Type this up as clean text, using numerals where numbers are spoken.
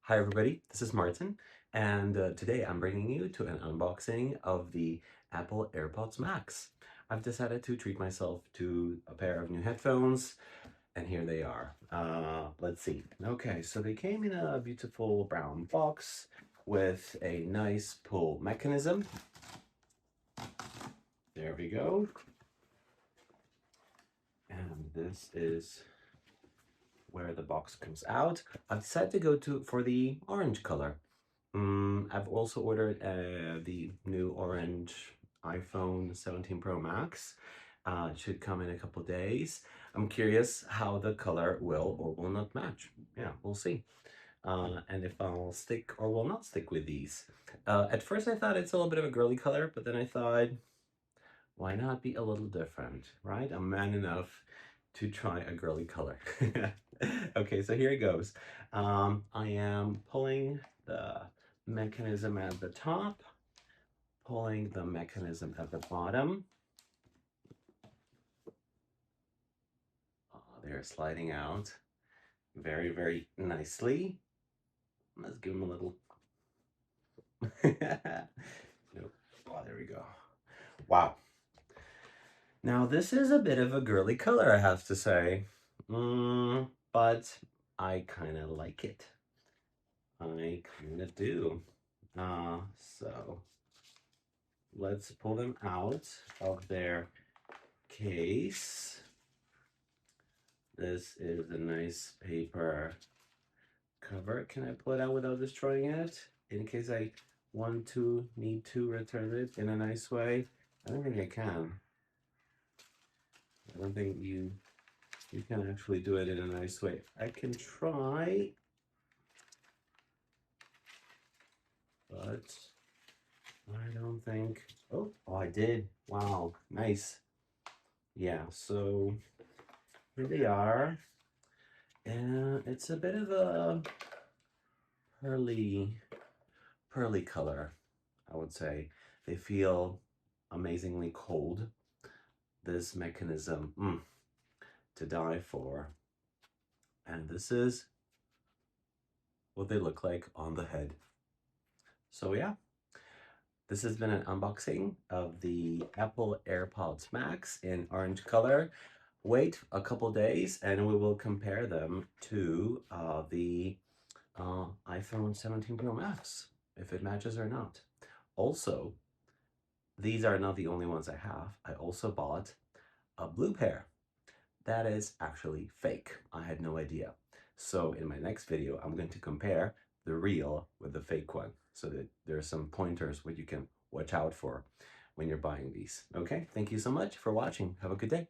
Hi everybody, this is Martin, and today I'm bringing you to an unboxing of the Apple AirPods Max. I've decided to treat myself to a pair of new headphones, and here they are. Let's see. Okay, so they came in a beautiful brown box with a nice pull mechanism. There we go. And this is where the box comes out. I've decided to go for the orange color. I've also ordered the new orange iPhone 17 Pro Max. It should come in a couple days. I'm curious how the color will or will not match. Yeah, we'll see. And if I'll stick or will not stick with these. At first I thought it's a little bit of a girly color, but then I thought, why not be a little different, right? I'm man enough to try a girly color. Okay, so here it goes. I am pulling the mechanism at the top, pulling the mechanism at the bottom. They're sliding out very, very nicely. Let's give them a little. Nope. Oh, there we go. Wow. Now, this is a bit of a girly color, I have to say. But I kind of like it. I kind of do. So let's pull them out of their case. This is a nice paper cover. Can I pull it out without destroying it? In case I need to return it in a nice way. I don't think I can. I don't think you can actually do it in a nice way. I can try, but I don't think. Oh, I did. Wow, nice. Yeah, so here they are. And it's a bit of a pearly color, I would say. They feel amazingly cold. This mechanism, to die for. And this is what they look like on the head. So yeah, this has been an unboxing of the Apple AirPods Max in orange color. Wait a couple days and we will compare them to the iPhone 17 Pro Max, if it matches or not. Also, these are not the only ones I have. I also bought a blue pair. That is actually fake. I had no idea. So in my next video, I'm going to compare the real with the fake one so that there's some pointers what you can watch out for when you're buying these. Okay, thank you so much for watching. Have a good day.